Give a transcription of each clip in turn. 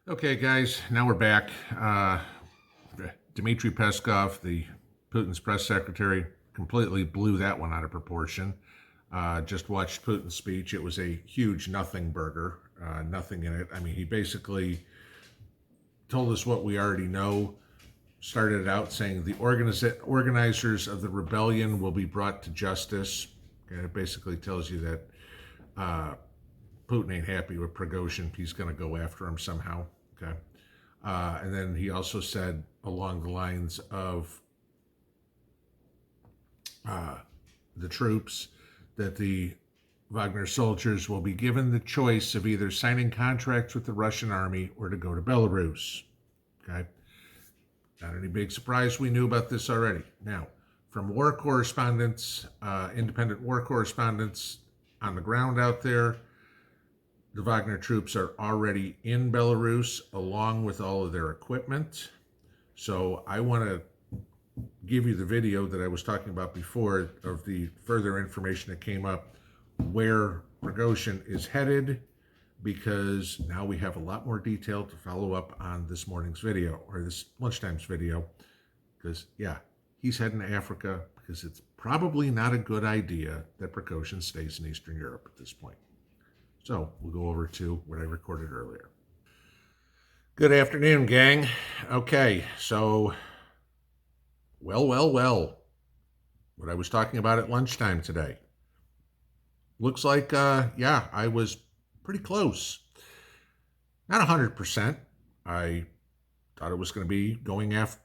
Okay, guys, now we're back. Dmitry Peskov, the Putin's press secretary, completely blew that one out of proportion. Just watched Putin's speech. It was a huge nothing burger, nothing in it. I mean, he basically told us what we already know. Started out saying the organizers of the rebellion will be brought to justice. Okay, it basically tells you that Putin ain't happy with Prigozhin. He's going to go after him somehow. Okay. And then he also said along the lines of the troops that the Wagner soldiers will be given the choice of either signing contracts with the Russian army or to go to Belarus. Okay. Not any big surprise. We knew about this already. Now, from war correspondents, independent war correspondents on the ground out there, the Wagner troops are already in Belarus along with all of their equipment. So I want to give you the video that I was talking about before of the further information that came up where Pregozhin is headed, because now we have a lot more detail to follow up on this morning's video or this lunchtime's video. Because, yeah, he's heading to Africa because it's probably not a good idea that Pregozhin stays in Eastern Europe at this point. So we'll go over to what I recorded earlier. Good afternoon, gang. Okay, so, well. What I was talking about at lunchtime today. Looks like, I was pretty close. Not 100%. I thought it was going to be going after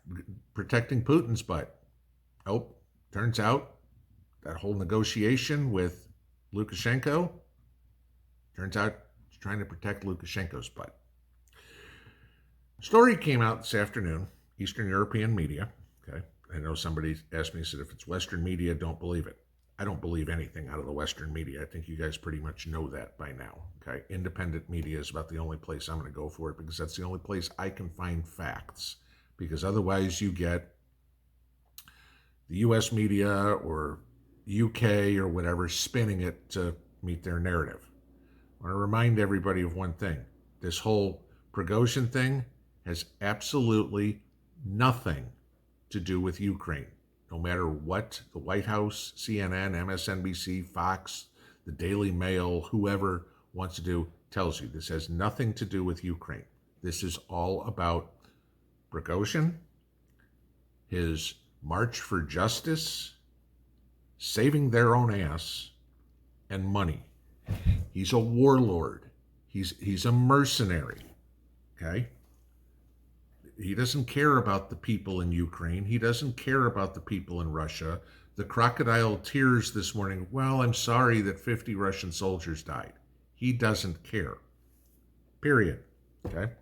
protecting Putin's butt. Oh, turns out that whole negotiation with Lukashenko, turns out he's trying to protect Lukashenko's butt. Story came out this afternoon, Eastern European media. Okay, I know somebody asked me, said if it's Western media, don't believe it. I don't believe anything out of the Western media. I think you guys pretty much know that by now. Okay, independent media is about the only place I'm going to go for it because that's the only place I can find facts. Because otherwise, you get the U.S. media or UK or whatever spinning it to meet their narrative. I want to remind everybody of one thing. This whole Pregozhin thing has absolutely nothing to do with Ukraine. No matter what the White House, CNN, MSNBC, Fox, the Daily Mail, whoever wants to do, tells you this has nothing to do with Ukraine. This is all about Pregozhin, his march for justice, saving their own ass, and money. He's a warlord. He's a mercenary. Okay? He doesn't care about the people in Ukraine. He doesn't care about the people in Russia. The crocodile tears this morning, well, I'm sorry that 50 Russian soldiers died. He doesn't care. Period. Okay?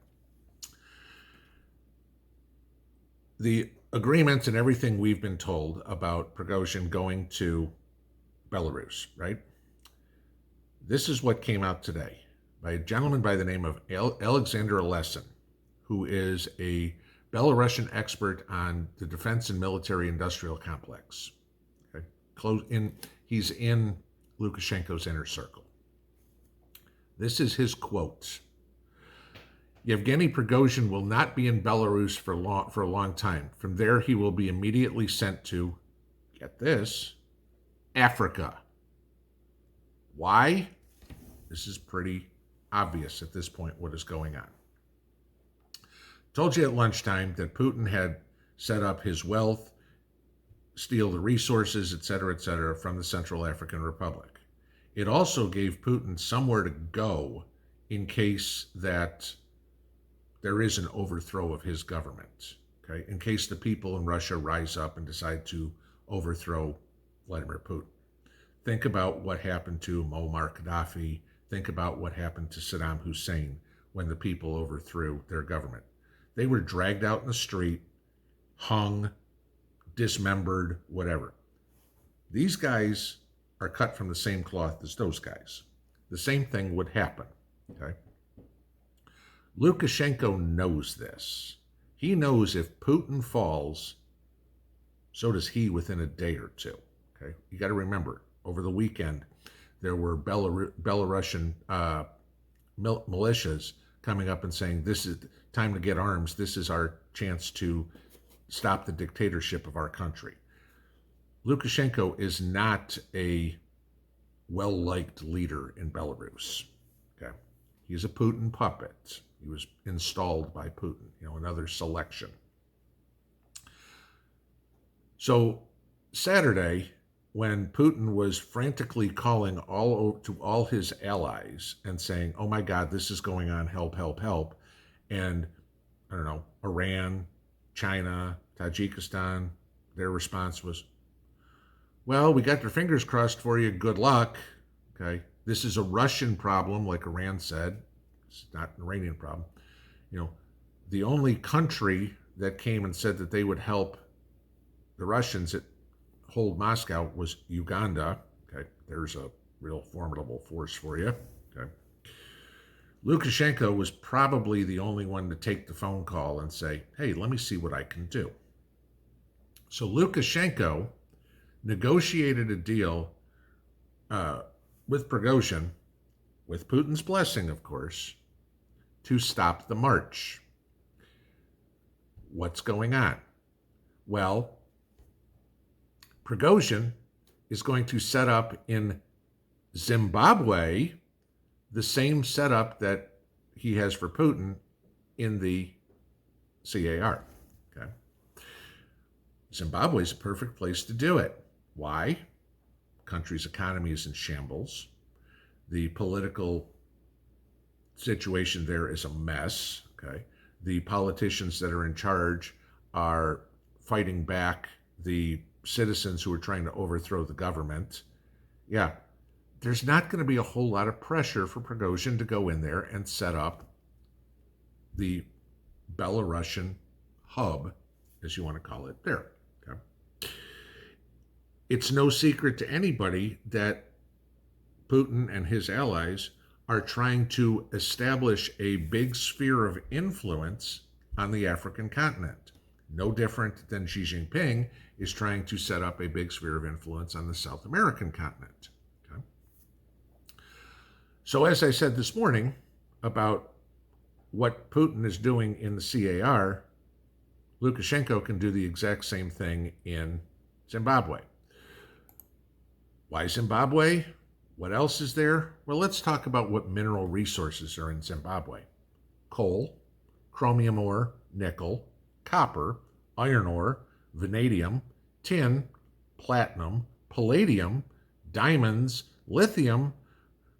The agreements and everything we've been told about Pregozhin going to Belarus, right? This is what came out today by a gentleman by the name of Alexander Olesin, who is a Belarusian expert on the defense and military industrial complex. Okay? He's in Lukashenko's inner circle. This is his quote. Yevgeny Prigozhin will not be in Belarus for a long time. From there, he will be immediately sent to, get this, Africa. Why? This is pretty obvious at this point what is going on. Told you at lunchtime that Putin had set up his wealth, steal the resources, et cetera, from the Central African Republic. It also gave Putin somewhere to go in case that there is an overthrow of his government, okay? In case the people in Russia rise up and decide to overthrow Vladimir Putin. Think about what happened to Muammar Gaddafi. Think about what happened to Saddam Hussein when the people overthrew their government. They were dragged out in the street, hung, dismembered, whatever. These guys are cut from the same cloth as those guys. The same thing would happen, okay? Lukashenko knows this. He knows if Putin falls, so does he within a day or two, okay? You got to remember, over the weekend, there were Belarusian militias coming up and saying, this is time to get arms. This is our chance to stop the dictatorship of our country. Lukashenko is not a well-liked leader in Belarus. Okay, he's a Putin puppet. He was installed by Putin, another selection. So Saturday, when Putin was frantically calling to all his allies and saying, oh my God, this is going on, help, help, help. And I don't know, Iran, China, Tajikistan, their response was, well, we got your fingers crossed for you. Good luck. Okay. This is a Russian problem, like Iran said. It's not an Iranian problem. The only country that came and said that they would help the Russians that hold Moscow was Uganda. Okay. There's a real formidable force for you. Okay. Lukashenko was probably the only one to take the phone call and say, hey, let me see what I can do. So Lukashenko negotiated a deal with Pregozhin, with Putin's blessing, of course, to stop the march. What's going on? Well, Pregozhin is going to set up in Zimbabwe the same setup that he has for Putin in the CAR. Okay. Zimbabwe is a perfect place to do it. Why? The country's economy is in shambles. The political situation there is a mess. Okay. The politicians that are in charge are fighting back the citizens who are trying to overthrow the government. Yeah. There's not going to be a whole lot of pressure for Pregozhin to go in there and set up the Belarusian hub, as you want to call it, there. Okay. It's no secret to anybody that Putin and his allies are trying to establish a big sphere of influence on the African continent. No different than Xi Jinping is trying to set up a big sphere of influence on the South American continent. So as I said this morning about what Putin is doing in the CAR, Lukashenko can do the exact same thing in Zimbabwe. Why Zimbabwe? What else is there? Well, let's talk about what mineral resources are in Zimbabwe. Coal, chromium ore, nickel, copper, iron ore, vanadium, tin, platinum, palladium, diamonds, lithium,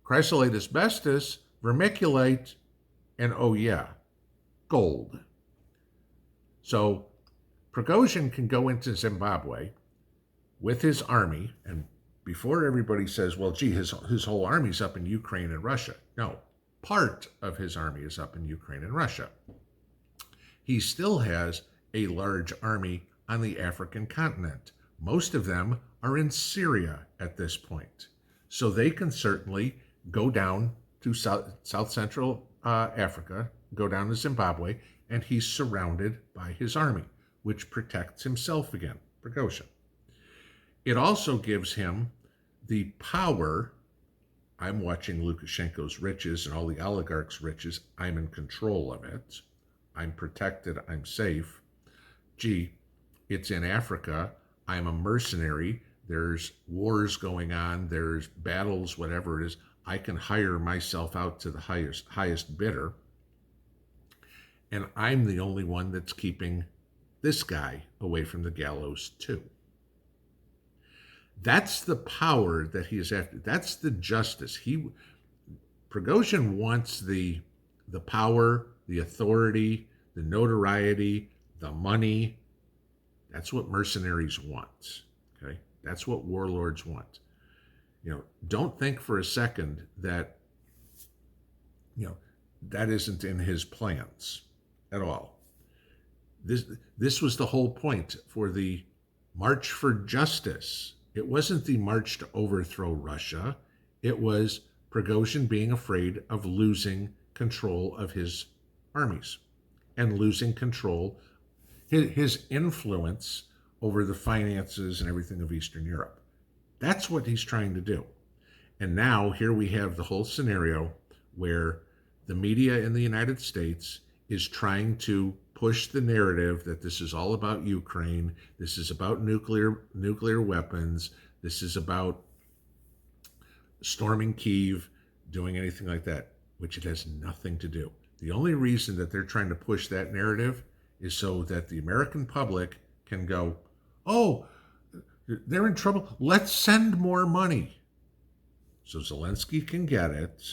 chrysolite asbestos, vermiculite, and oh yeah, gold. So Pregozhin can go into Zimbabwe with his army, and before everybody says, well, gee, his whole army's up in Ukraine and Russia. No, part of his army is up in Ukraine and Russia. He still has a large army on the African continent. Most of them are in Syria at this point. So they can certainly go down to South Central Africa, go down to Zimbabwe, and he's surrounded by his army, which protects himself again, Pregozhin. It also gives him the power. I'm watching Lukashenko's riches and all the oligarchs' riches. I'm in control of it. I'm protected. I'm safe. Gee, it's in Africa. I'm a mercenary. There's wars going on. There's battles, whatever it is. I can hire myself out to the highest bidder. And I'm the only one that's keeping this guy away from the gallows too. That's the power that he is after. That's the justice. Pregozhin wants the power, the authority, the notoriety, the money. That's what mercenaries want. Okay? That's what warlords want. Don't think for a second that, that isn't in his plans at all. This was the whole point for the March for Justice. It wasn't the march to overthrow Russia. It was Pregozhin being afraid of losing control of his armies and losing control, his influence over the finances and everything of Eastern Europe. That's what he's trying to do. And now here we have the whole scenario where the media in the United States is trying to push the narrative that this is all about Ukraine, this is about nuclear weapons, this is about storming Kyiv, doing anything like that, which it has nothing to do. The only reason that they're trying to push that narrative is so that the American public can go, oh, they're in trouble, let's send more money. So Zelensky can get it,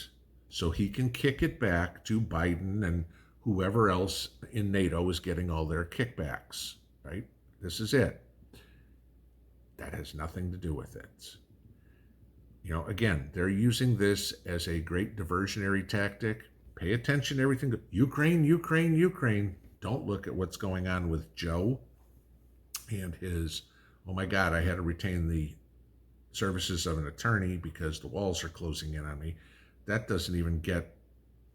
so he can kick it back to Biden and whoever else in NATO is getting all their kickbacks, right? This is it. That has nothing to do with it. You know, again, they're using this as a great diversionary tactic. Pay attention to everything. Ukraine, Ukraine, Ukraine. Don't look at what's going on with Joe and his, oh my God, I had to retain the services of an attorney because the walls are closing in on me. That doesn't even get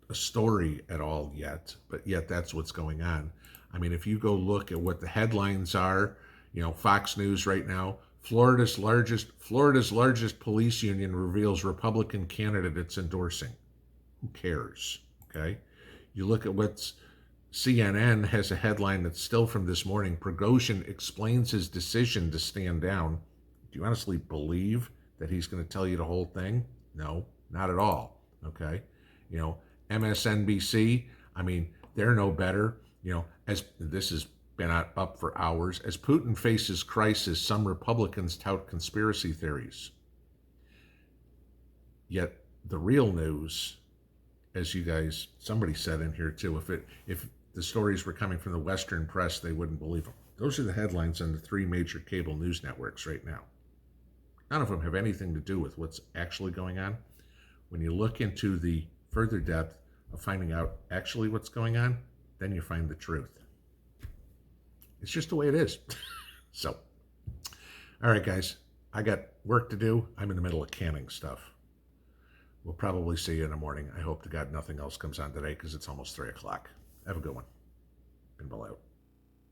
a story at all yet, but yet that's what's going on. I mean, if you go look at what the headlines are, you know, Fox News right now, Florida's largest police union reveals Republican candidate it's endorsing. Who cares? Okay. You look at what's CNN has a headline that's still from this morning. Pregozhin explains his decision to stand down. Do you honestly believe that he's going to tell you the whole thing? No, not at all. Okay. You know, MSNBC, I mean, they're no better. You know, as this has been up for hours, as Putin faces crisis, some Republicans tout conspiracy theories. Yet the real news, as you guys, somebody said in here too, if the stories were coming from the Western press, they wouldn't believe them. Those are the headlines on the 3 major cable news networks right now. None of them have anything to do with what's actually going on. When you look into the further depth of finding out actually what's going on, then you find the truth. It's just the way it is. So, all right, guys, I got work to do. I'm in the middle of canning stuff. We'll probably see you in the morning. I hope to God nothing else comes on today because it's almost 3 o'clock. Have a good one. Pinball out.